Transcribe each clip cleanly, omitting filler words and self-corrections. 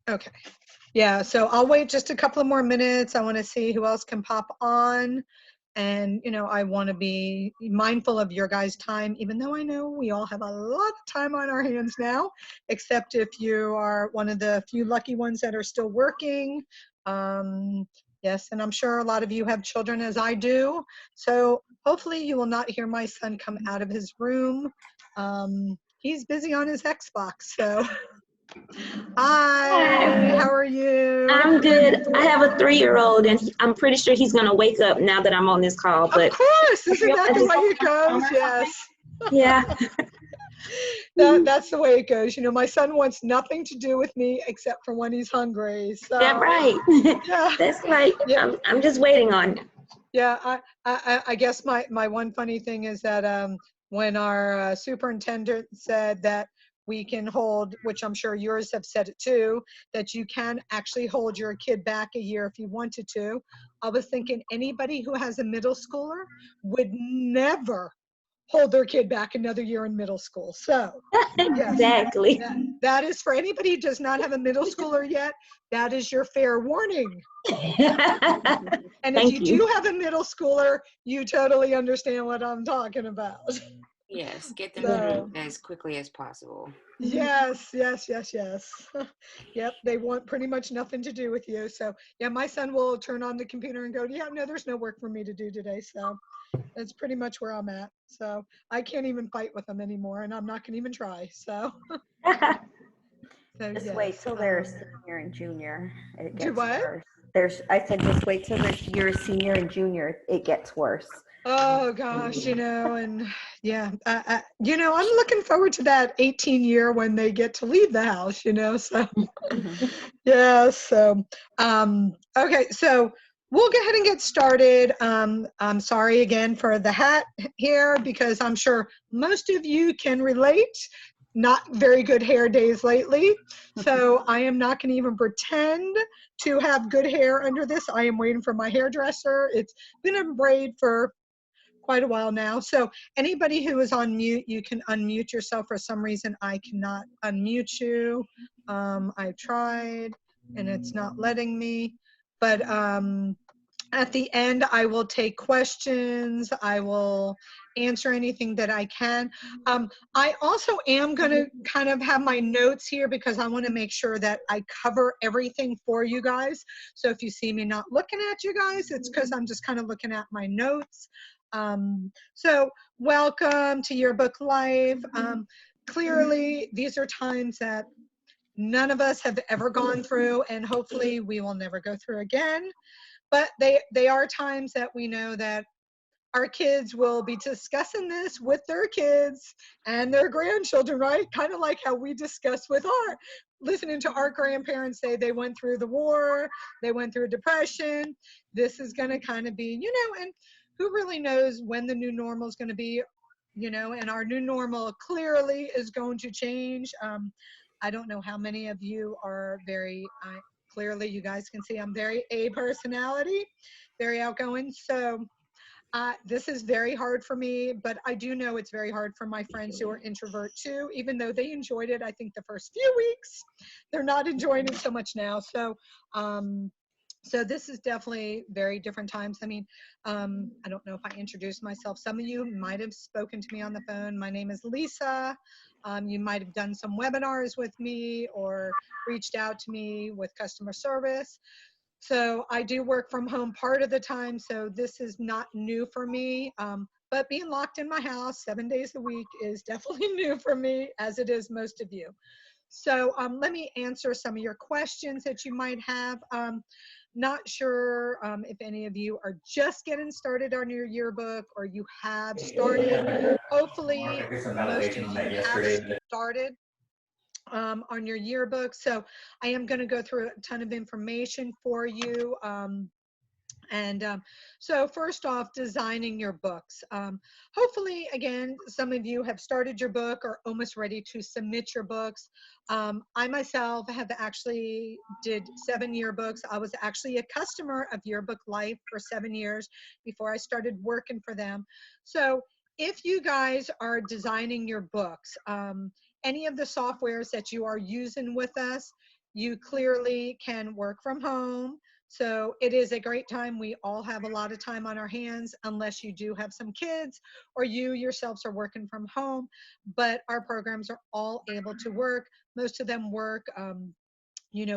Okay. Yeah, so I'll wait just a couple of more minutes. I want to see who else can pop on. And, I want to be mindful of your guys' time, even though I know we all have a lot of time on our hands now, except if you are one of the few lucky ones that are still working. Yes, and I'm sure a lot of you have children as I do. So hopefully you will not hear my son come out of his room. He's busy on his Xbox, so. Hi, how are you? I'm good. I have a 3-year-old, and I'm pretty sure he's gonna wake up now that I'm on this call. But of course, isn't that the way it goes? Yes. Yeah. That's the way it goes. My son wants nothing to do with me except for when he's hungry. So. That's right. Yeah. That's right. Yeah. I'm just waiting on you. Yeah. I guess my one funny thing is that when our superintendent said that we can hold, which I'm sure yours have said it too, that you can actually hold your kid back a year if you wanted to. I was thinking anybody who has a middle schooler would never hold their kid back another year in middle school. So yes, Exactly. that is for anybody who does not have a middle schooler yet, that is your fair warning. And if you do have a middle schooler, you totally understand what I'm talking about. Yes, get them through as quickly as possible. Yes. Yep, they want pretty much nothing to do with you. So yeah, my son will turn on the computer and go, yeah, no, there's no work for me to do today. So that's pretty much where I'm at. So I can't even fight with them anymore, and I'm not going to even try. So. Just wait till they're senior and junior. It gets worse. I said just wait till you're a senior and junior. It gets worse. Oh gosh, and yeah, I'm looking forward to that 18 year when they get to leave the house, so yeah, so okay, so we'll go ahead and get started. I'm sorry again for the hat here because I'm sure most of you can relate. Not very good hair days lately, so I am not going to even pretend to have good hair under this. I am waiting for my hairdresser. It's been in braid for quite a while now. So anybody who is on mute, you can unmute yourself. For some reason, I cannot unmute you. I've tried and it's not letting me. But at the end, I will take questions. I will answer anything that I can. I also am going to kind of have my notes here because I want to make sure that I cover everything for you guys. So if you see me not looking at you guys, it's because I'm just kind of looking at my notes. So welcome to Yearbook Life. Clearly, these are times that none of us have ever gone through, and hopefully we will never go through again. But they are times that we know that our kids will be discussing this with their kids and their grandchildren, right? Kind of like how we discuss with listening to our grandparents say they went through the war, they went through depression. This is going to kind of be, and who really knows when the new normal is going to be, and our new normal clearly is going to change. I don't know how many of you are clearly you guys can see I'm very A personality, very outgoing. So this is very hard for me, but I do know it's very hard for my friends who are introvert too, even though they enjoyed it, I think the first few weeks, they're not enjoying it so much now. So, so this is definitely very different times. I mean, I don't know if I introduced myself. Some of you might have spoken to me on the phone. My name is Lisa. You might have done some webinars with me or reached out to me with customer service. So I do work from home part of the time, so this is not new for me. But being locked in my house 7 days a week is definitely new for me, as it is most of you. So let me answer some of your questions that you might have. Not sure if any of you are just getting started on your yearbook or you have started. Hopefully, most of you have started on your yearbook. So I am going to go through a ton of information for you. So first off, designing your books. Hopefully, again, some of you have started your book or almost ready to submit your books. I myself have actually did 7 yearbooks. I was actually a customer of YearbookLife for 7 years before I started working for them. So if you guys are designing your books, any of the softwares that you are using with us, you clearly can work from home. So it is a great time. We all have a lot of time on our hands, unless you do have some kids or you yourselves are working from home. But our programs are all able to work. Most of them work,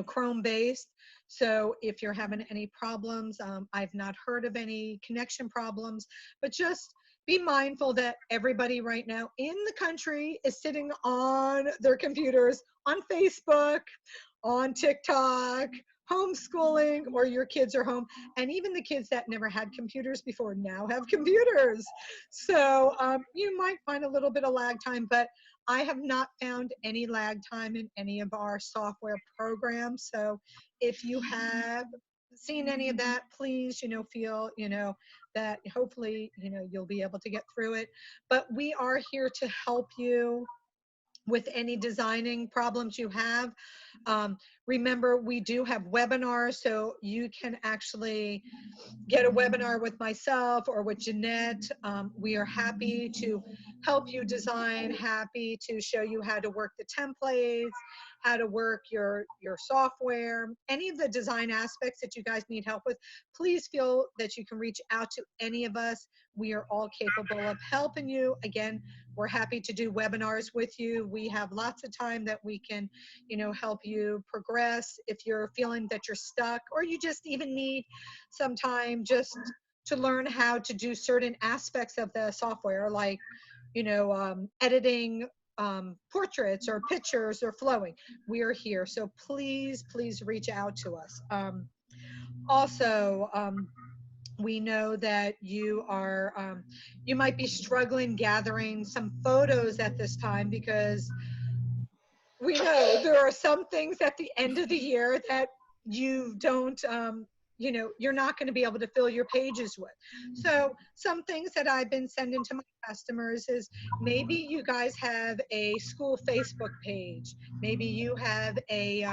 Chrome based. So if you're having any problems, I've not heard of any connection problems, but just be mindful that everybody right now in the country is sitting on their computers, on Facebook, on TikTok, homeschooling, or your kids are home. And even the kids that never had computers before now have computers. So you might find a little bit of lag time, but I have not found any lag time in any of our software programs. So if you have seen any of that, please, feel, that hopefully, you'll be able to get through it. But we are here to help you with any designing problems you have. Remember, we do have webinars, so you can actually get a webinar with myself or with Jeanette. We are happy to help you design, happy to show you how to work the templates, how to work your software, any of the design aspects that you guys need help with. Please feel that you can reach out to any of us. We are all capable of helping you. Again, we're happy to do webinars with you. We have lots of time that we can, help you progress. If you're feeling that you're stuck, or you just even need some time just to learn how to do certain aspects of the software, like, editing portraits or pictures or flowing, we are here. So please, please reach out to us. Also, we know that you are, you might be struggling gathering some photos at this time, because we know there are some things at the end of the year that you don't, you're not going to be able to fill your pages with. So some things that I've been sending to my customers is, maybe you guys have a school Facebook page. Maybe you have a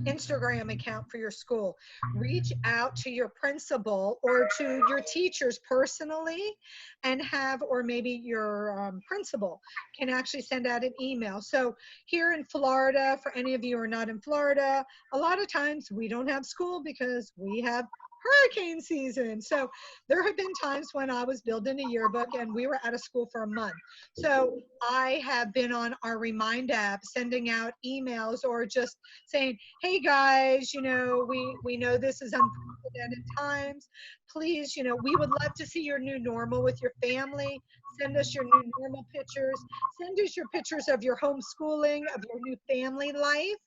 Instagram account for your school. Reach out to your principal or to your teachers personally and have, or maybe your principal can actually send out an email. So here in Florida, for any of you who are not in Florida, a lot of times we don't have school because we have hurricane season. So there have been times when I was building a yearbook and we were out of school for a month. So I have been on our Remind app sending out emails or just saying, hey guys, we know this is unprecedented times. Please, we would love to see your new normal with your family. Send us your new normal pictures. Send us your pictures of your homeschooling, of your new family life.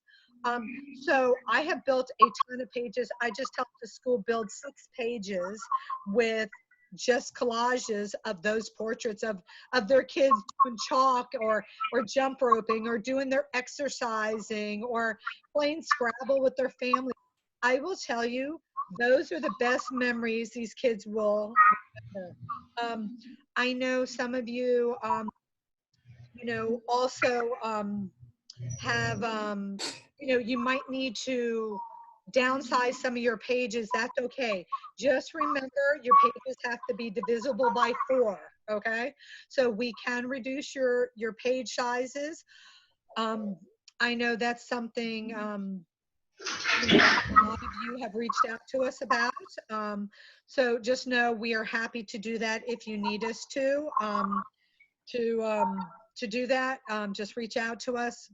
So I have built a ton of pages. I just helped the school build 6 pages with just collages of those portraits of their kids doing chalk or jump roping or doing their exercising or playing Scrabble with their family. I will tell you, those are the best memories these kids will remember. I know some of you, also have, you might need to downsize some of your pages. That's okay. Just remember, your pages have to be divisible by 4. Okay, so we can reduce your page sizes. I know that's something a lot of you have reached out to us about. So just know we are happy to do that if you need us to do that. Just reach out to us.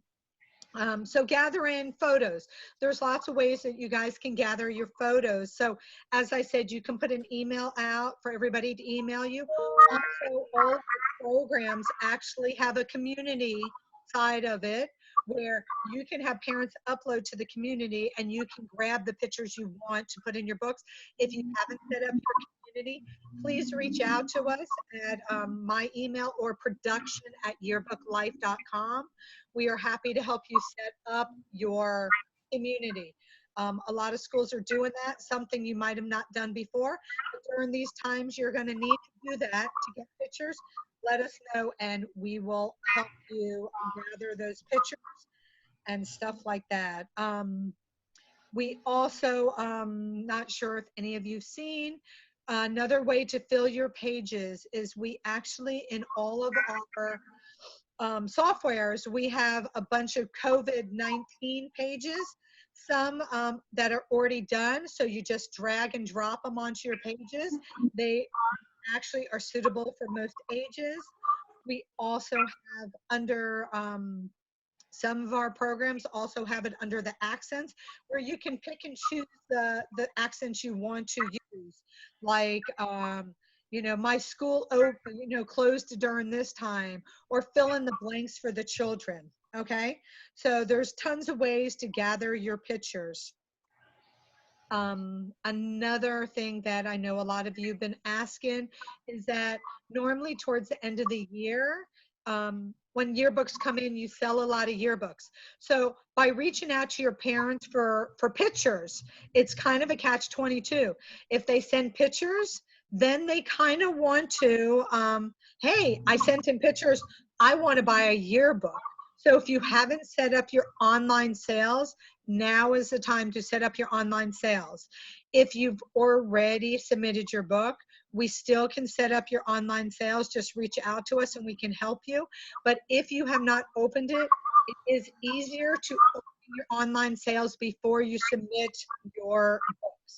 So gather in photos. There's lots of ways that you guys can gather your photos. So as I said, you can put an email out for everybody to email you. Also, all of the programs actually have a community side of it where you can have parents upload to the community and you can grab the pictures you want to put in your books. If you haven't set up your community, please reach out to us at my email or production@YearbookLife.com. We are happy to help you set up your community. A lot of schools are doing that, something you might have not done before. But during these times, you're going to need to do that to get pictures. Let us know, and we will help you gather those pictures and stuff like that. We also, not sure if any of you've seen, another way to fill your pages is we actually, in all of our softwares, we have a bunch of COVID-19 pages, some that are already done. So you just drag and drop them onto your pages. They actually are suitable for most ages. We also have under some of our programs also have it under the accents, where you can pick and choose the accents you want to use. Like, my school open, closed during this time, or fill in the blanks for the children. Okay. So there's tons of ways to gather your pictures. Another thing that I know a lot of you have been asking is that normally towards the end of the year, when yearbooks come in, you sell a lot of yearbooks. So by reaching out to your parents for pictures, it's kind of a catch-22. If they send pictures, then they kind of want to, hey, I sent in pictures, I want to buy a yearbook. So if you haven't set up your online sales, now is the time to set up your online sales. If you've already submitted your book, we still can set up your online sales. Just reach out to us and we can help you. But if you have not opened it, it is easier to open your online sales before you submit your books.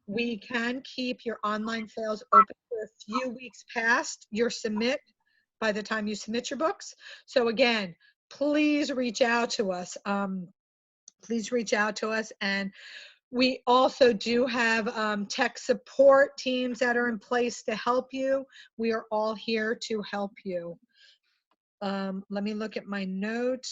We can keep your online sales open for a few weeks past your submit by the time you submit your books. So again, please reach out to us. Please reach out to us. And we also do have tech support teams that are in place to help you. We are all here to help you. Let me look at my note.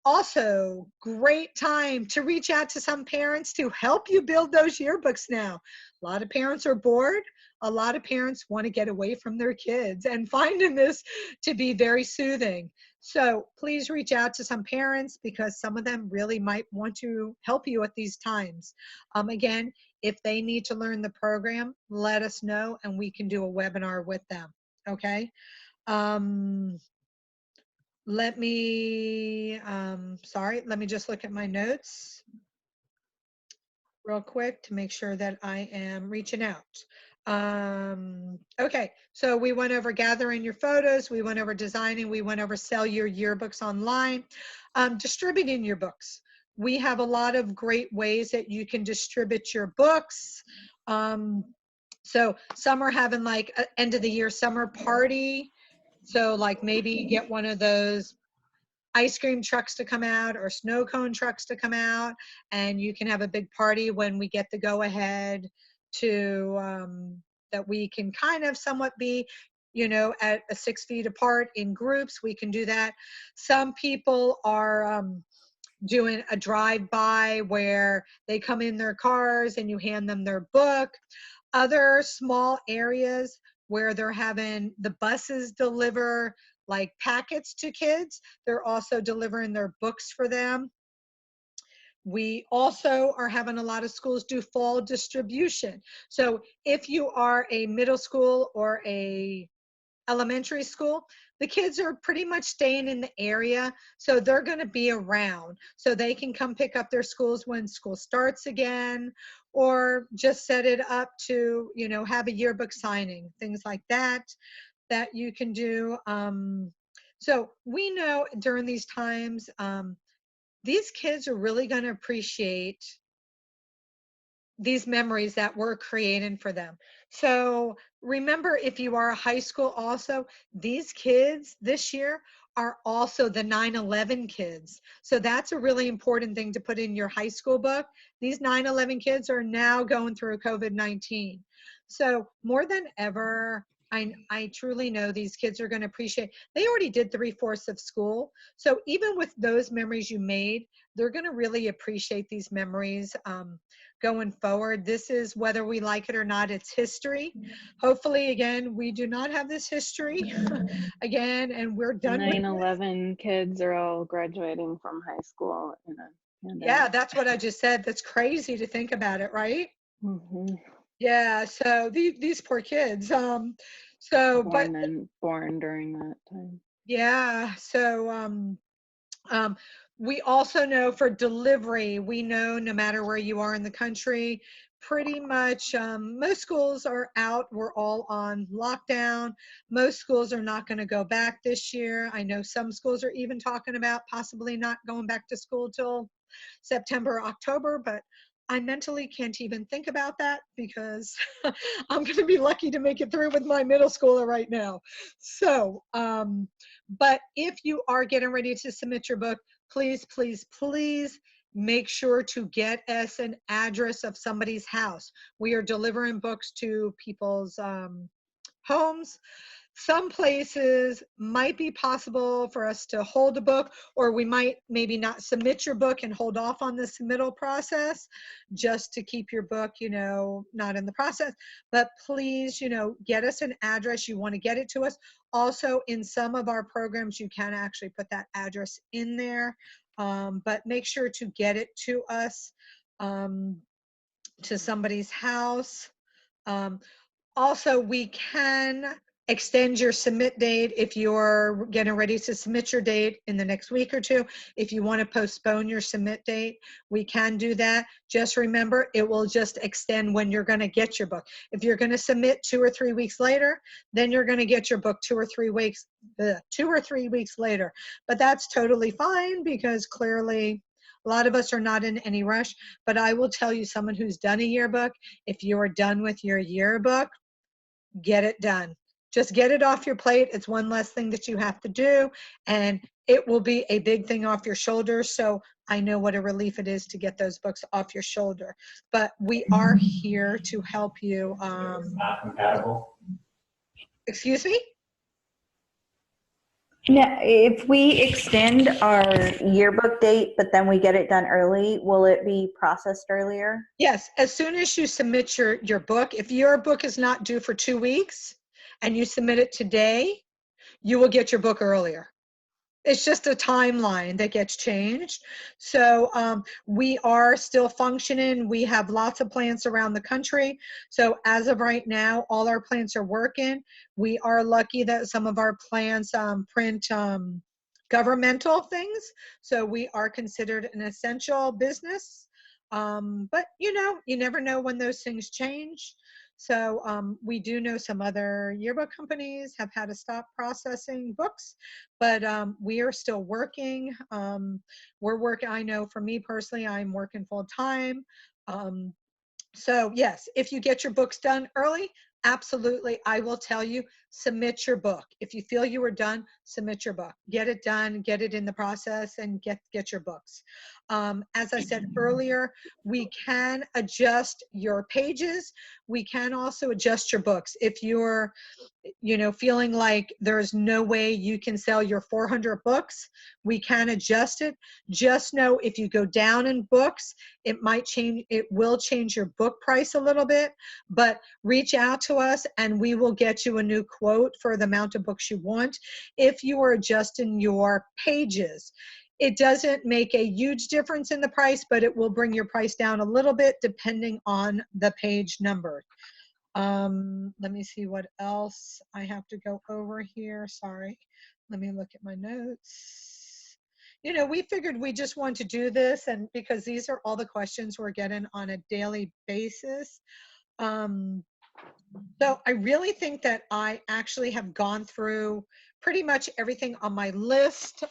Also, great time to reach out to some parents to help you build those yearbooks now. A lot of parents are bored. A lot of parents want to get away from their kids and finding this to be very soothing. So please reach out to some parents because some of them really might want to help you at these times. Again, if they need to learn the program, let us know and we can do a webinar with them, okay? Let me just look at my notes real quick to make sure that I am reaching out. Okay, so we went over gathering your photos, we went over designing, we went over sell your yearbooks online, distributing your books. We have a lot of great ways that you can distribute your books. So some are having like an end of the year summer party. So like maybe get one of those ice cream trucks to come out or snow cone trucks to come out, and you can have a big party when we get the go ahead to that we can kind of somewhat be at 6 feet apart in groups. We can do that. Some people are doing a drive-by where they come in their cars and you hand them their book. Other small areas where they're having the buses deliver like packets to kids, they're also delivering their books for them. We also are having a lot of schools do fall distribution. So if you are a middle school or a elementary school, the kids are pretty much staying in the area, so they're going to be around, so they can come pick up their schools when school starts again, or just set it up to have a yearbook signing, things like that you can do. So we know during these times, these kids are really going to appreciate these memories that we're creating for them. So remember, if you are a high school also, these kids this year are also the 9/11 kids. So that's a really important thing to put in your high school book. These 9/11 kids are now going through COVID-19. So more than ever, I truly know these kids are going to appreciate, they already did 3/4 of school. So even with those memories you made, they're going to really appreciate these memories going forward. This is, whether we like it or not, it's history. Hopefully, again, we do not have this history again, and we're done 9/11 kids are all graduating from high school in a pandemic. Yeah, that's what I just said. That's crazy to think about it, right? Mm-hmm. Yeah, so these poor kids. Born during that time. Yeah, so we also know for delivery, we know no matter where you are in the country, pretty much most schools are out. We're all on lockdown. Most schools are not going to go back this year. I know some schools are even talking about possibly not going back to school till September, October, but I mentally can't even think about that because I'm going to be lucky to make it through with my middle schooler right now. So, but if you are getting ready to submit your book, please, please, please make sure to get us an address of somebody's house. We are delivering books to people's homes. Some places might be possible for us to hold a book, or we might maybe not submit your book and hold off on the submittal process just to keep your book, you know, not in the process. But please, you know, get us an address. You want to get it to us. Also, in some of our programs, you can actually put that address in there, but make sure to get it to us, to somebody's house. Also, we can extend your submit date if you're getting ready to submit your date in the next week or two. If you want to postpone your submit date, we can do that. Just remember, it will just extend when you're going to get your book. If you're going to submit 2 or 3 weeks later, then you're going to get your book 2 or 3 weeks later. But that's totally fine because clearly a lot of us are not in any rush. But I will tell you, someone who's done a yearbook, if you're done with your yearbook, get it done. Just get it off your plate. It's one less thing that you have to do, and it will be a big thing off your shoulders. So I know what a relief it is to get those books off your shoulder. But we are here to help you. Not compatible. Excuse me? Now, if we extend our yearbook date, but then we get it done early, will it be processed earlier? Yes, as soon as you submit your book, if your book is not due for 2 weeks and you submit it today, you will get your book earlier. It's just a timeline that gets changed. So we are still functioning. We have lots of plants around the country. So as of right now, all our plants are working. We are lucky that some of our plants print governmental things. So we are considered an essential business. But you know, you never know when those things change. So we do know some other yearbook companies have had to stop processing books, but we are still working. We're working, I know for me personally, I'm working full time. So yes, if you get your books done early, absolutely, I will tell you, submit your book. If you feel you are done, submit your book. Get it done, get it in the process, and get your books. As I said earlier, we can adjust your pages. We can also adjust your books. If you're, you know, feeling like there's no way you can sell your 400 books, we can adjust it. Just know if you go down in books, it will change your book price a little bit, but reach out to us and we will get you a new quote for the amount of books you want. If you are adjusting your pages, it doesn't make a huge difference in the price, but it will bring your price down a little bit depending on the page number. Let me see what else I have to go over here. Sorry. Let me look at my notes. You know, we figured we just want to do this, and because these are all the questions we're getting on a daily basis. So I really think that I actually have gone through pretty much everything on my list.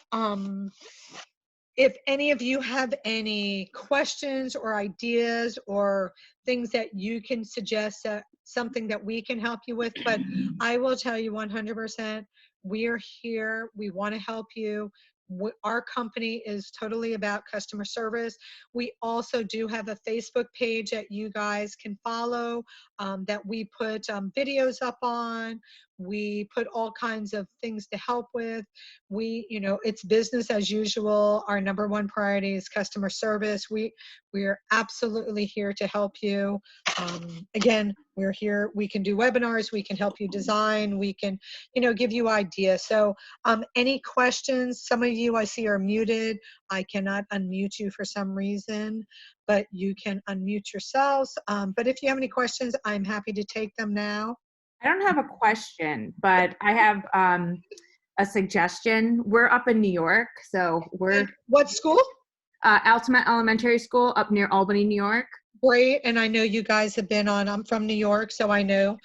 If any of you have any questions or ideas or things that you can suggest, something that we can help you with, but I will tell you 100%, we're here. We want to help you. Our company is totally about customer service. We also do have a Facebook page that you guys can follow, that we put videos up on. We put all kinds of things to help with. You know, it's business as usual. Our number one priority is customer service. We are absolutely here to help you. Again, we're here. We can do webinars. We can help you design. We can, you know, give you ideas. So any questions? Some of you I see are muted. I cannot unmute you for some reason, but you can unmute yourselves. But if you have any questions, I'm happy to take them now. I don't have a question, but I have a suggestion. We're up in New York, so we're What school? Altamont Elementary School up near Albany, New York. great. And I know you guys have been on, I'm from New York, so I know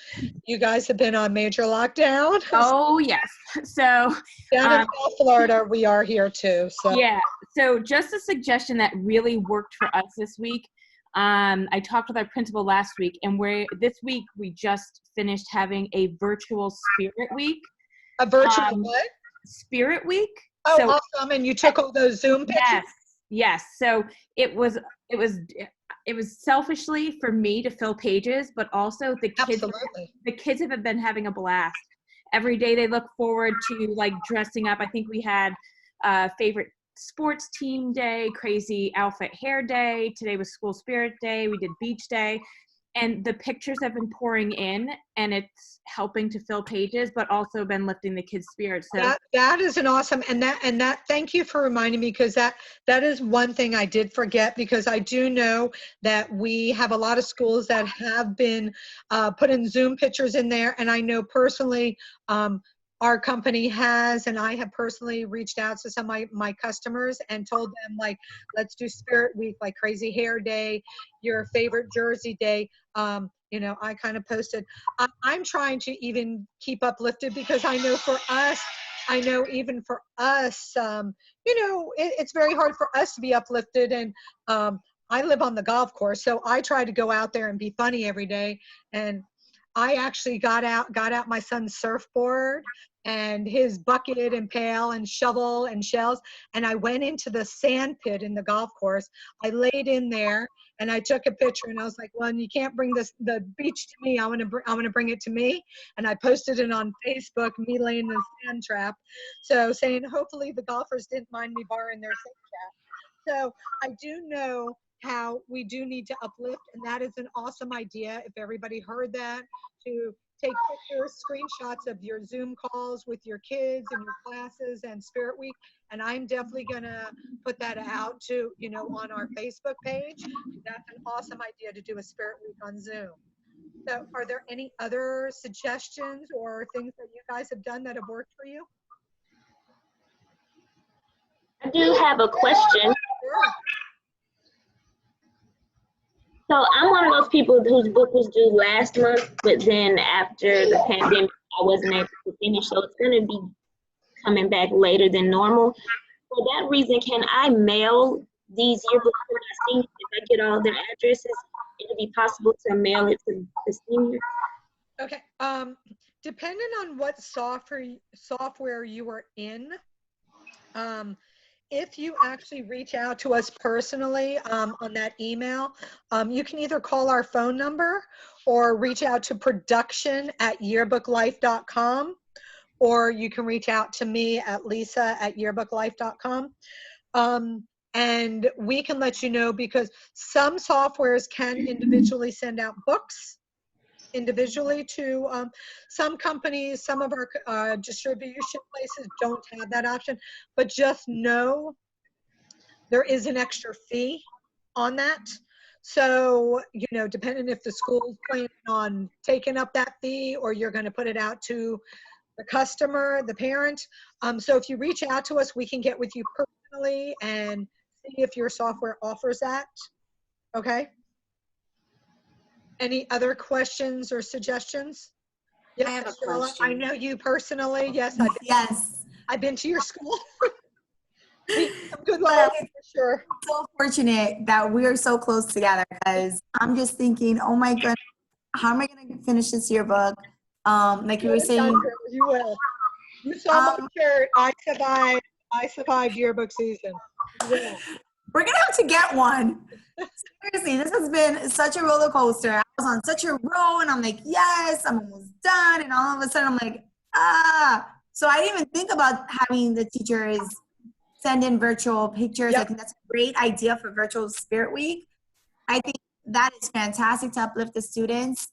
you guys have been on major lockdown. Oh, yes. So Down in South Florida, we are here too. So yeah. So just a suggestion that really worked for us this week. I talked with our principal last week, and this week we just finished having a virtual Spirit Week. A virtual what? Spirit Week. Oh, so, awesome. And you took all those Zoom pictures? Yes. So it was selfishly for me to fill pages, but also the kids have been having a blast. Every day they look forward to like dressing up. I think we had favorite sports team day, crazy outfit hair day. Today was school spirit day. We did beach day. And the pictures have been pouring in, and it's helping to fill pages, but also been lifting the kids' spirits. So that is an awesome, and that thank you for reminding me, because that is one thing I did forget, because I do know that we have a lot of schools that have been putting Zoom pictures in there, and I know personally our company has, and I have personally reached out to some of my customers and told them, like, let's do Spirit Week, like crazy hair day, your favorite jersey day. You know, I kind of posted, I'm trying to even keep uplifted, because I know even for us, you know, it's very hard for us to be uplifted. And I live on the golf course, so I try to go out there and be funny every day. And I actually got out my son's surfboard and his bucket and pail and shovel and shells, and I went into the sand pit in the golf course. I laid in there and I took a picture, and I was like, well, you can't bring the beach to me. I want to bring it to me. And I posted it on Facebook, me laying in the sand trap. So saying, hopefully the golfers didn't mind me borrowing their sand trap. So I do know how we do need to uplift, and that is an awesome idea. If everybody heard that, to take pictures, screenshots of your Zoom calls with your kids and your classes and Spirit Week. And I'm definitely gonna put that out to, you know, on our Facebook page. That's an awesome idea to do a Spirit Week on Zoom. So are there any other suggestions or things that you guys have done that have worked for you? I do have a question. Sure. So I'm one of those people whose book was due last month, but then after the pandemic, I wasn't able to finish. So it's going to be coming back later than normal. For that reason, can I mail these yearbooks to my seniors? If I get all their addresses, it'll be possible to mail it to the seniors? Okay. Depending on what software you are in, if you actually reach out to us personally on that email, you can either call our phone number or reach out to production@YearbookLife.com, or you can reach out to me at Lisa@YearbookLife.com. And we can let you know, because some softwares can individually send out books individually to some companies. Some of our distribution places don't have that option, but just know there is an extra fee on that. So, you know, depending if the school's planning on taking up that fee, or you're going to put it out to the customer, the parent. So if you reach out to us, we can get with you personally and see if your software offers that. Okay. Any other questions or suggestions? Yes, I have a Sheila, question. I know you personally. Yes, I've been to your school. Good luck, for sure. So fortunate that we are so close together, because I'm just thinking, oh my goodness, how am I going to finish this yearbook? Like you were saying, you will. You saw my shirt. I survived yearbook season. Yeah. We're gonna have to get one. Seriously, this has been such a roller coaster. I was on such a roll, and I'm like, yes, I'm almost done. And all of a sudden, I'm like, So I didn't even think about having the teachers send in virtual pictures. Yep. I think that's a great idea for virtual Spirit Week. I think that is fantastic to uplift the students.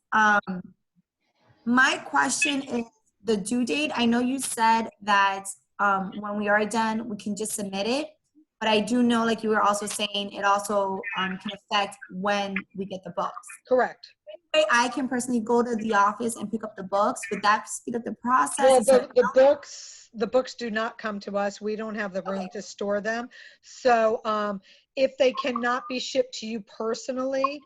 My question is the due date. I know you said that when we are done, we can just submit it. But I do know, like you were also saying, it also can affect when we get the books. Correct. I can personally go to the office and pick up the books. Would that speed up the process? Well, the books do not come to us. We don't have the room to store them. So if they cannot be shipped to you personally,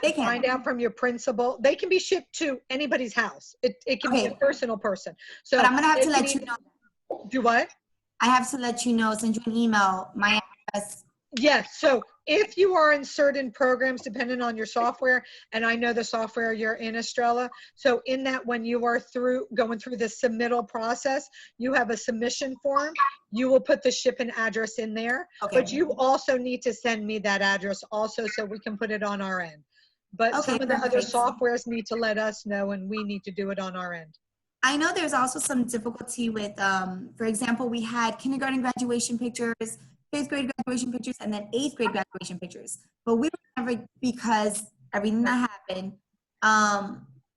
They can. Find out from your principal. They can be shipped to anybody's house. It can be a personal person. So but I'm gonna have to let you know. Do what? I have to let you know, send you an email, my address. Yes, so if you are in certain programs, depending on your software, and I know the software you're in, Estrella, so in that when you are going through the submittal process, you have a submission form, you will put the shipping address in there, but you also need to send me that address also so we can put it on our end. But some of the other softwares need to let us know, and we need to do it on our end. I know there's also some difficulty with, for example, we had kindergarten graduation pictures, 5th grade graduation pictures, and then 8th grade graduation pictures. But we were never, because everything that happened,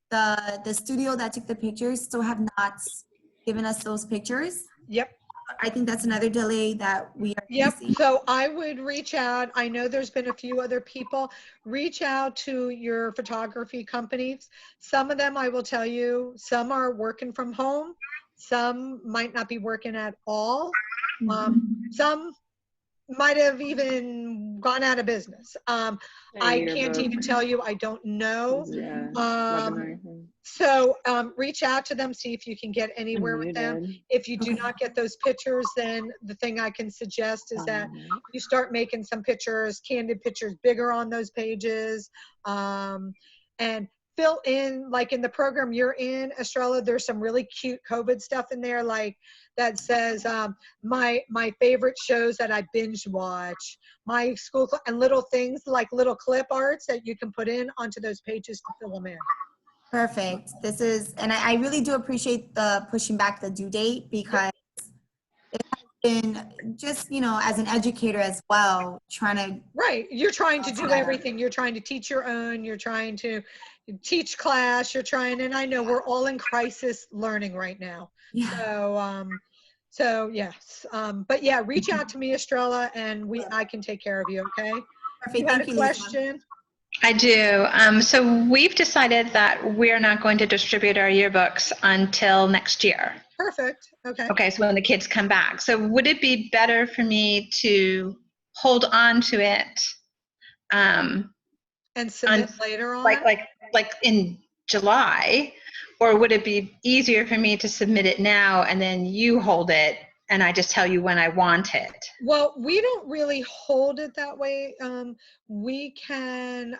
the studio that took the pictures still have not given us those pictures. Yep. I think that's another delay that we are facing. So I would reach out. I know there's been a few other people. Reach out to your photography companies. Some of them, I will tell you, some are working from home. Some might not be working at all. Some might have even gone out of business. I can't even tell you. I don't know. So reach out to them, see if you can get anywhere with them. If you do not get those pictures, then the thing I can suggest is that you start making some pictures, candid pictures, bigger on those pages, and fill in, like in the program you're in, Estrella, there's some really cute COVID stuff in there, like that says my favorite shows that I binge watch, my school, and little things like little clip arts that you can put in onto those pages to fill them in. Perfect. This is, and I really do appreciate the pushing back the due date, because it has been just, you know, as an educator as well, trying to. Right. You're trying to do everything. You're trying to teach your own. You're trying to teach class. You're trying, and I know we're all in crisis learning right now. Yeah. So yes. But yeah, reach out to me, Estrella, and I can take care of you. Okay. Perfect. You had a question? I do. So we've decided that we're not going to distribute our yearbooks until next year. Perfect. Okay. Okay, so when the kids come back. So would it be better for me to hold on to it and submit later on? Like in July, or would it be easier for me to submit it now and then you hold it and I just tell you when I want it? Well, we don't really hold it that way. We can,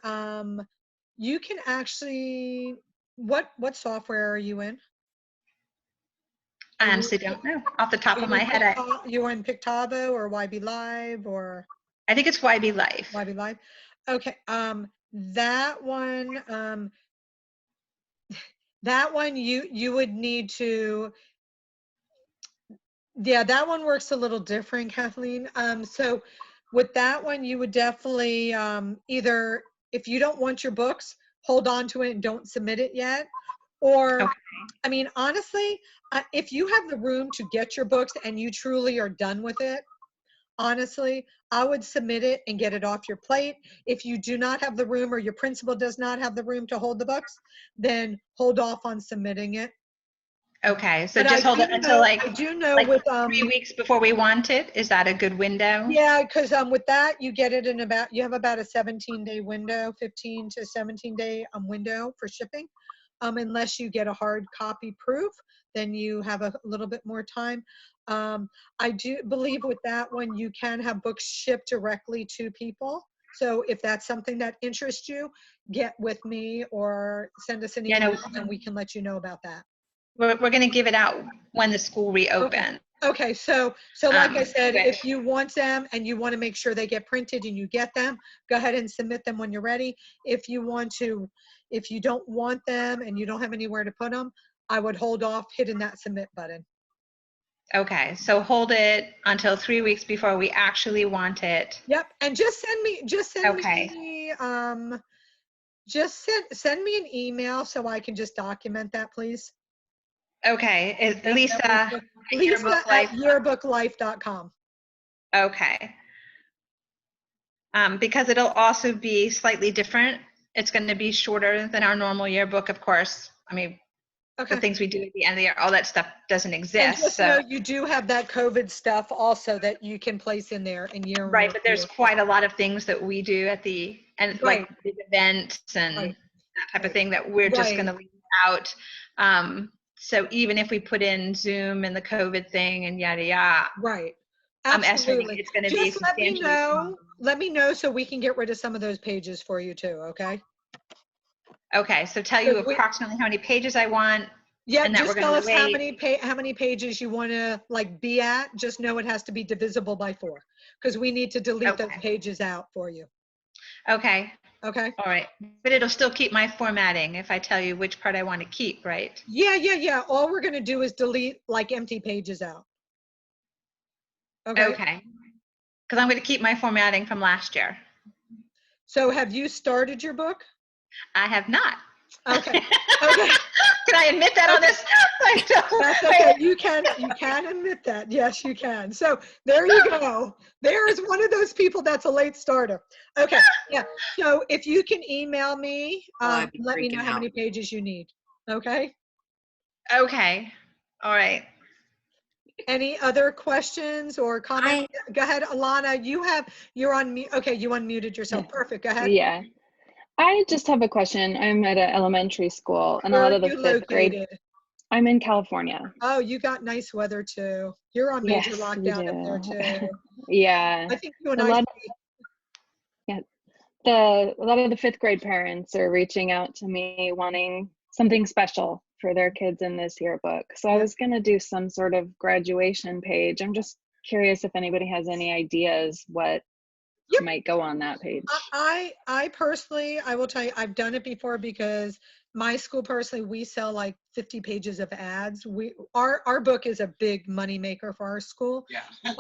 you can actually, what software are you in? I honestly don't know off the top of my head. You in Pictavo or YearbookLife or? I think it's YearbookLife. YearbookLife. Okay. That one you would need to, yeah, that one works a little different, Kathleen. So with that one, you would definitely either, if you don't want your books, hold on to it and don't submit it yet. Or, I mean, honestly, if you have the room to get your books and you truly are done with it, honestly, I would submit it and get it off your plate. If you do not have the room or your principal does not have the room to hold the books, then hold off on submitting it. Okay, so just hold it until I do know with 3 weeks before we want it. Is that a good window? Yeah, because with that you get it in about, you have about a 17-day window, 15 to 17-day window for shipping. Unless you get a hard copy proof, then you have a little bit more time. I do believe with that one you can have books shipped directly to people. So if that's something that interests you, get with me or send us an email and we can let you know about that. We're going to give it out when the school reopens. Okay, so like I said, if you want them and you want to make sure they get printed and you get them, go ahead and submit them when you're ready. If you don't want them and you don't have anywhere to put them, I would hold off hitting that submit button. Okay, so hold it until 3 weeks before we actually want it. Yep, and just send me send me an email so I can just document that, please. Okay, is Lisa at YearbookLife.com. Okay. Because it'll also be slightly different. It's going to be shorter than our normal yearbook, of course. I mean, Okay. the things we do at the end of the year, all that stuff doesn't And exist. just So know you do have that COVID stuff also that you can place in there in year. right, but there's quite a lot of things that we do at the end, Right. like big events and Right. that type Right. of thing that we're just Right. going to leave out. So even if we put in Zoom and the COVID thing and yada yada, Right. I'm estimating Absolutely. it's going to be Just let me substantially know. smaller. Let me know so we can get rid of some of those pages for you too. Okay. Okay, so tell you Because we- approximately how many pages I want. Yeah, And that just we're tell gonna us how wait. many pages you want to like be at. Just know it has to be divisible by 4 because we need to delete those Okay. pages out for you. Okay. Okay. All right. But it'll still keep my formatting if I tell you which part I want to keep, right? Yeah. All we're going to do is delete like empty pages out. Okay. Okay. Because I'm going to keep my formatting from last year. So have you started your book? I have not. Okay. Okay. Can I admit that on this? That's okay. You can admit that. Yes, you can. So there you go. There is one of those people that's a late starter. Okay. Yeah. So if you can email me, I'd be let me know freaking how out. many pages you need. Okay. Okay. All right. Any other questions or comments? Go ahead, Alana. You're on mute. Okay, you unmuted yourself. Perfect. Go ahead. Yeah. I just have a question. I'm at an elementary school, and a Where lot are of the you fifth grade. located? I'm in California. Oh, you got nice weather too. You're on major Yes, we lockdown up there do. too. Yeah. I think you and A I. lot a lot of the fifth grade parents are reaching out to me wanting something special for their kids in this yearbook. So I was going to do some sort of graduation page. I'm just curious if anybody has any ideas what might go on that page. I personally, I will tell you, I've done it before because my school personally, we sell like 50 pages of ads. Our book is a big money maker for our school. Yeah.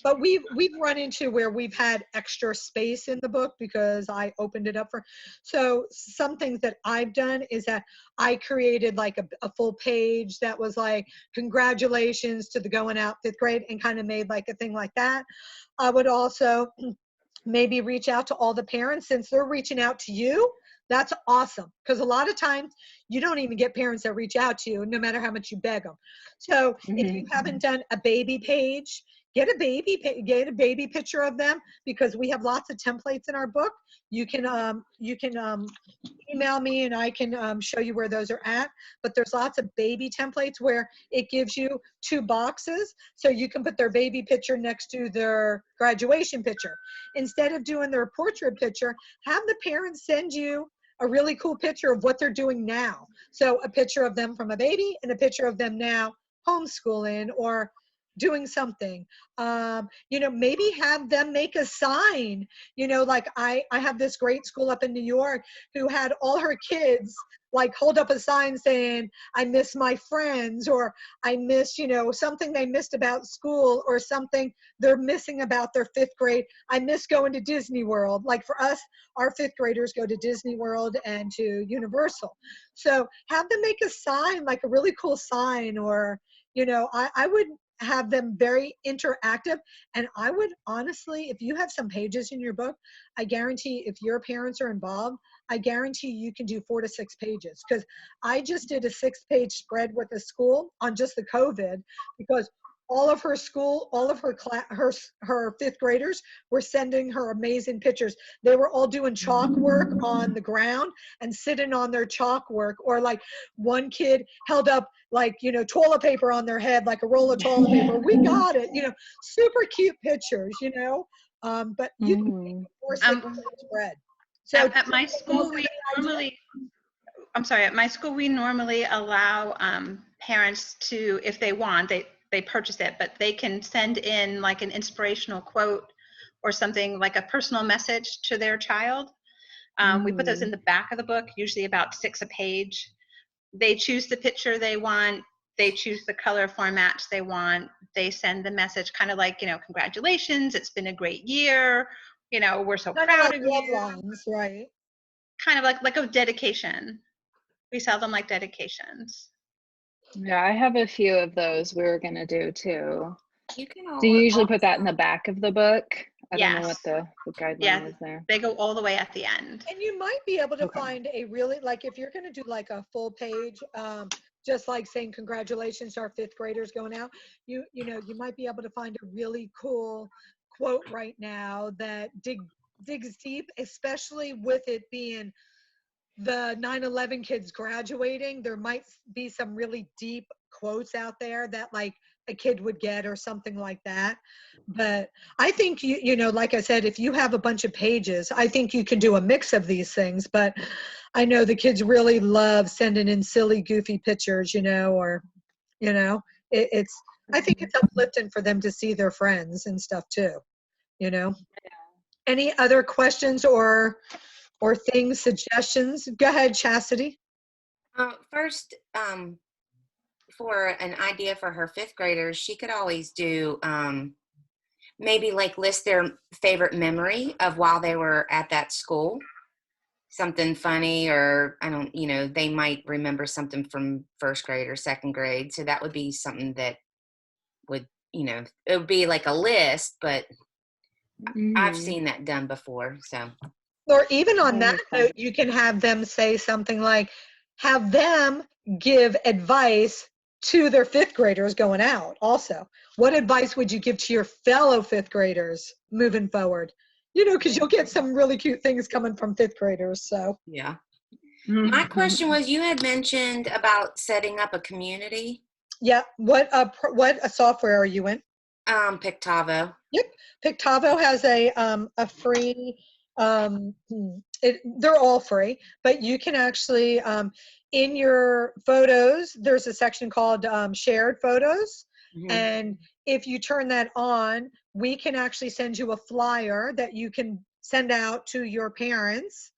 But we've run into where we've had extra space in the book because I opened it up for. So some things that I've done is that I created like a full page that was like congratulations to the going out fifth grade and kind of made like a thing like that. I would also maybe reach out to all the parents since they're reaching out to you. That's awesome because a lot of times you don't even get parents that reach out to you no matter how much you beg them. So if you haven't done a baby page, get a baby picture of them because we have lots of templates in our book. You can email me and I can show you where those are at. But there's lots of baby templates where it gives you 2 boxes. So you can put their baby picture next to their graduation picture. Instead of doing their portrait picture, have the parents send you a really cool picture of what they're doing now. So a picture of them from a baby and a picture of them now homeschooling or doing something. Maybe have them make a sign. Like I have this great school up in New York who had all her kids like hold up a sign saying, I miss my friends, or I miss, something they missed about school or something they're missing about their 5th grade. I miss going to Disney World. Like for us, our 5th graders go to Disney World and to Universal. So have them make a sign, like a really cool sign, or, I would have them very interactive. And I would honestly, if you have some pages in your book, I guarantee if your parents are involved, I guarantee you can do 4 to 6 pages. Because I just did a 6-page spread with the school on just the COVID because all of her school, all of her class, her 5th graders were sending her amazing pictures. They were all doing chalk work on the ground and sitting on their chalk work, or like one kid held up like, toilet paper on their head, like a roll of toilet paper. We got it, super cute pictures, but you can make a 4 6 spread. So at my school, we normally, at my school, we normally allow parents to, if they want, they purchase it, but they can send in like an inspirational quote or something like a personal message to their child. We put those in the back of the book, usually about 6 a page. They choose the picture they want. They choose the color formats they want. They send the message kind of like, congratulations, it's been a great year. We're so proud of you. Lines, right? Kind of like a dedication. We sell them like dedications. Yeah, I have a few of those we were going to do too. You can Do you usually put that in the back of the book? I don't know what the guideline is there. They go all the way at the end. And you might be able to find a really, like if you're going to do like a full page, just like saying congratulations to our fifth graders going out, you know, you might be able to find a really cool quote right now that digs deep, especially with it being the 9/11 kids graduating. There might be some really deep quotes out there that like a kid would get or something like that. But I think you know, like I said, if you have a bunch of pages, I think you can do a mix of these things. But I know the kids really love sending in silly, goofy pictures, you know, or, you know, it's, I think it's uplifting for them to see their friends and stuff too, you know. Any other questions or things, suggestions? Go ahead, Chastity. First, for an idea for her fifth graders, she could always do maybe like list their favorite memory of while they were at that school. Something funny, or I don't, you know, they might remember something from first grade or second grade. So that would be something that would, you know, it would be like a list, but I've seen that done before. So, or even on that note, you can have them say something like, have them give advice to their fifth graders going out also. What advice would you give to your fellow fifth graders moving forward? You know, because you'll get some really cute things coming from fifth graders. So yeah. My question was, you had mentioned about setting up a community. Yeah. What software are you in? Pictavo. Yep. Pictavo has a free, they're all free, but you can actually, in your photos, there's a section called shared photos. And if you turn that on, we can actually send you a flyer that you can send out to your parents.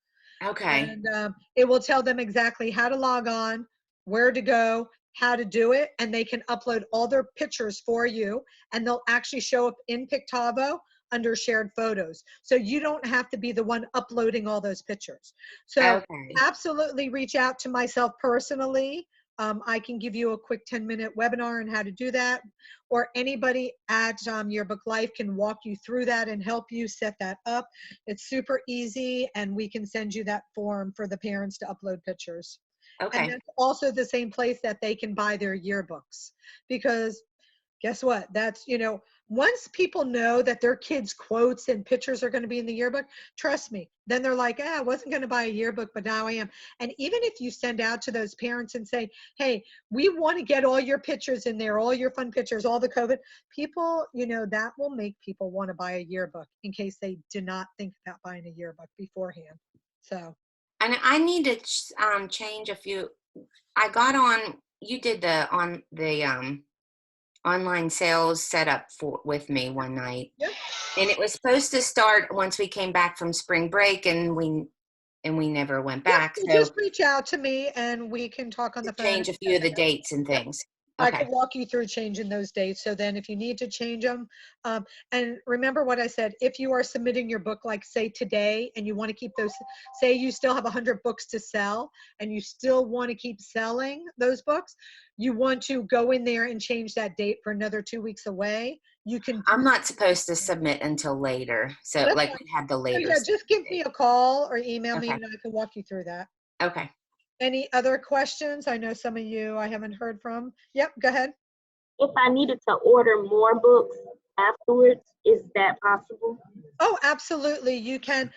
Okay. And it will tell them exactly how to log on, where to go, how to do it, and they can upload all their pictures for you, and they'll actually show up in Pictavo under shared photos. So you don't have to be the one uploading all those pictures. So absolutely reach out to myself personally. I can give you a quick 10-minute webinar on how to do that, or anybody at Yearbook Life can walk you through that and help you set that up. It's super easy, and we can send you that form for the parents to upload pictures. Okay. And that's also the same place that they can buy their yearbooks, because guess what? That's, you know, once people know that their kids' quotes and pictures are going to be in the yearbook, trust me, then they're like, I wasn't going to buy a yearbook, but now I am. And even if you send out to those parents and say, hey, we want to get all your pictures in there, all your fun pictures, all the COVID, people, you know, that will make people want to buy a yearbook in case they did not think about buying a yearbook beforehand. So. And I need to change a few. I got on, you did the online sales setup with me one night. Yep. And it was supposed to start once we came back from spring break, and we never went back. Yep, so just reach out to me and we can talk on the phone. Change a few of the dates and things. I can walk you through changing those dates. So then if you need to change them, and remember what I said, if you are submitting your book, like say today, and you want to keep those, say you still have 100 books to sell and you still want to keep selling those books, you want to go in there and change that date for another 2 weeks away. You can. I'm not supposed to submit until later. So like we had the later. So yeah, just give me a call or email me and I can walk you through that. Okay. Any other questions? I know some of you I haven't heard from. Yep, go ahead. If I needed to order more books afterwards, is that possible? Oh, absolutely. You can.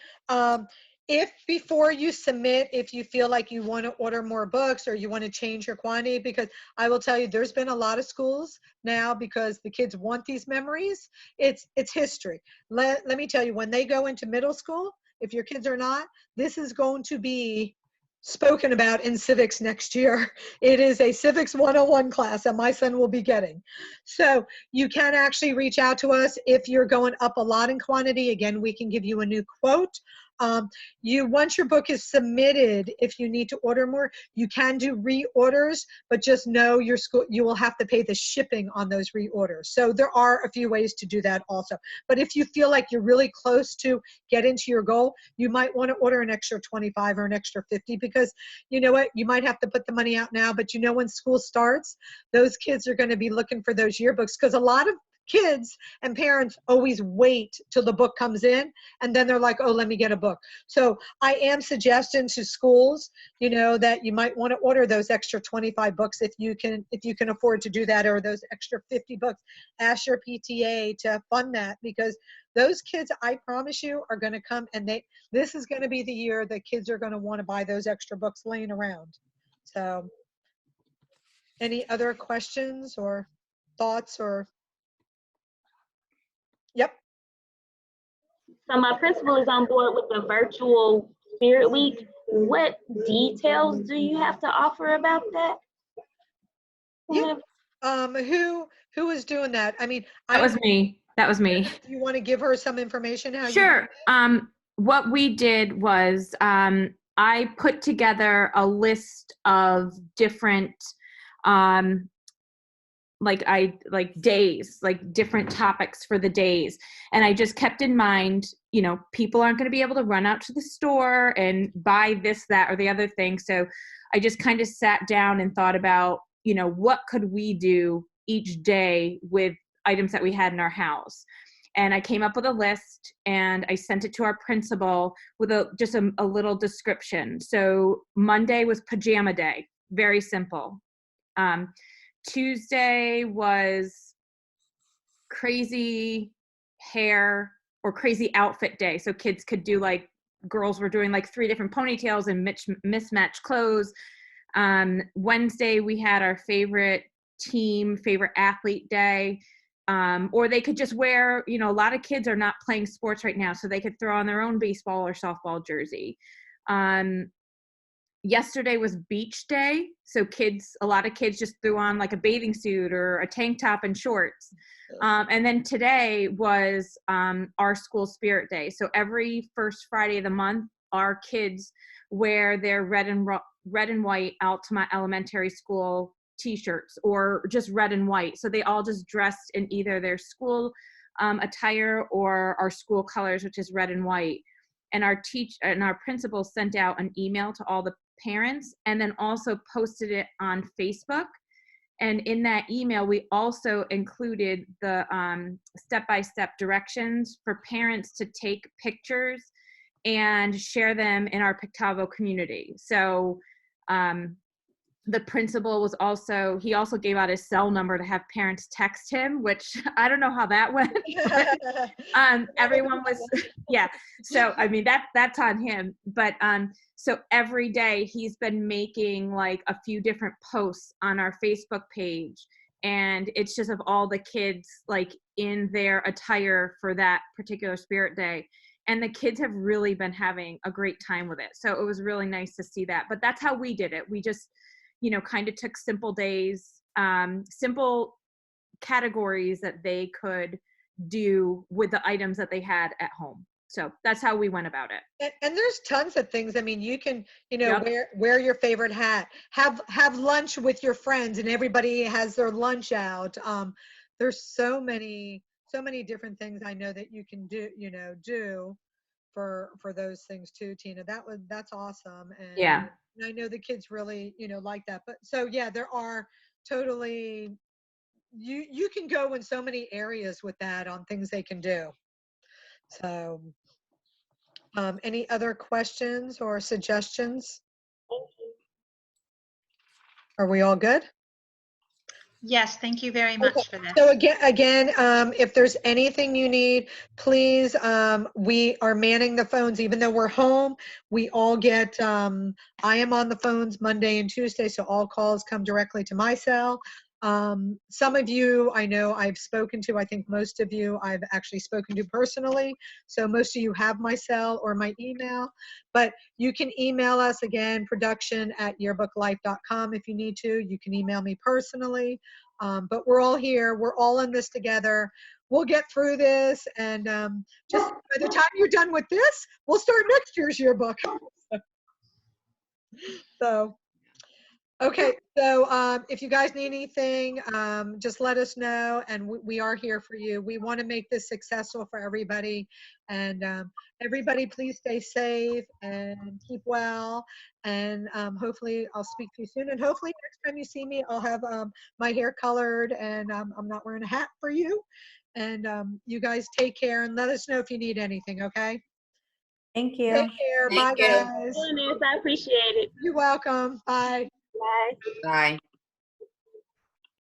If before you submit, if you feel like you want to order more books or you want to change your quantity, because I will tell you, there's been a lot of schools now because the kids want these memories. It's history. Let me tell you, when they go into middle school, if your kids are not, this is going to be spoken about in civics next year. It is a civics 101 class that my son will be getting. So you can actually reach out to us if you're going up a lot in quantity. Again, we can give you a new quote. Once your book is submitted, if you need to order more, you can do reorders, but just know your school, you will have to pay the shipping on those reorders. So there are a few ways to do that also. But if you feel like you're really close to getting to your goal, you might want to order an extra 25 or an extra 50, because you know what, you might have to put the money out now, but you know when school starts, those kids are going to be looking for those yearbooks, because a lot of kids and parents always wait till the book comes in, and then they're like, oh, let me get a book. So I am suggesting to schools, that you might want to order those extra 25 books if you can afford to do that, or those extra 50 books. Ask your PTA to fund that, because those kids, I promise you, are going to come, and this is going to be the year that kids are going to want to buy those extra books laying around. So any other questions or thoughts or? Yep. So my principal is on board with the virtual Spirit Week. What details do you have to offer about that? Yeah. Who is doing that? I mean, That was me. Do you want to give her some information? Sure. What we did was I put together a list of different days, like different topics for the days. And I just kept in mind, people aren't going to be able to run out to the store and buy this, that, or the other thing. So I just kind of sat down and thought about, what could we do each day with items that we had in our house. And I came up with a list and I sent it to our principal with just a little description. So Monday was pajama day, very simple. Tuesday was crazy hair or crazy outfit day. So kids could do girls were doing 3 different ponytails and mismatched clothes. Wednesday, we had our favorite athlete day. Or they could just wear, a lot of kids are not playing sports right now, so they could throw on their own baseball or softball jersey. Yesterday was beach day. So a lot of kids just threw on a bathing suit or a tank top and shorts. And then today was our school spirit day. So every first Friday of the month, our kids wear their red and white Altamont Elementary School t-shirts, or just red and white. So they all just dressed in either their school attire or our school colors, which is red and white. And our principal sent out an email to all the parents and then also posted it on Facebook. And in that email, we also included the step-by-step directions for parents to take pictures and share them in our Pictavo community. So the principal he also gave out his cell number to have parents text him, which I don't know how that went. Everyone was, yeah. So, I mean, that's on him. But so every day he's been making a few different posts on our Facebook page. And it's just of all the kids in their attire for that particular spirit day. And the kids have really been having a great time with it. So it was really nice to see that. But that's how we did it. We just, kind of took simple days, simple categories that they could do with the items that they had at home. So that's how we went about it. And there's tons of things. I mean, you can, Yep. wear your favorite hat, have lunch with your friends, and everybody has their lunch out. There's so many different things I know that you can do for those things too, Tina. That's awesome. And Yeah. I know the kids really, like that. But so yeah, there are totally, you can go in so many areas with that on things they can do. So any other questions or suggestions? Are we all good? Yes, thank you very much for this. So again, if there's anything you need, please, we are manning the phones, even though we're home. We all get, I am on the phones Monday and Tuesday, so all calls come directly to my cell. Some of you I know I've spoken to. I think most of you I've actually spoken to personally. So most of you have my cell or my email, but you can email us again, production@yearbookllife.com if you need to. You can email me personally, but we're all here. We're all in this together. We'll get through this, and just by the time you're done with this, we'll start next year's yearbook. So Okay, so if you guys need anything, just let us know, and we are here for you. We want to make this successful for everybody, and everybody please stay safe and keep well, and hopefully I'll speak to you soon, and hopefully next time you see me, I'll have my hair colored, and I'm not wearing a hat for you, and you guys take care, and let us know if you need anything, okay? Thank you. Take care. Bye, Thank you. guys. I appreciate it. You're welcome. Bye. Bye. Bye.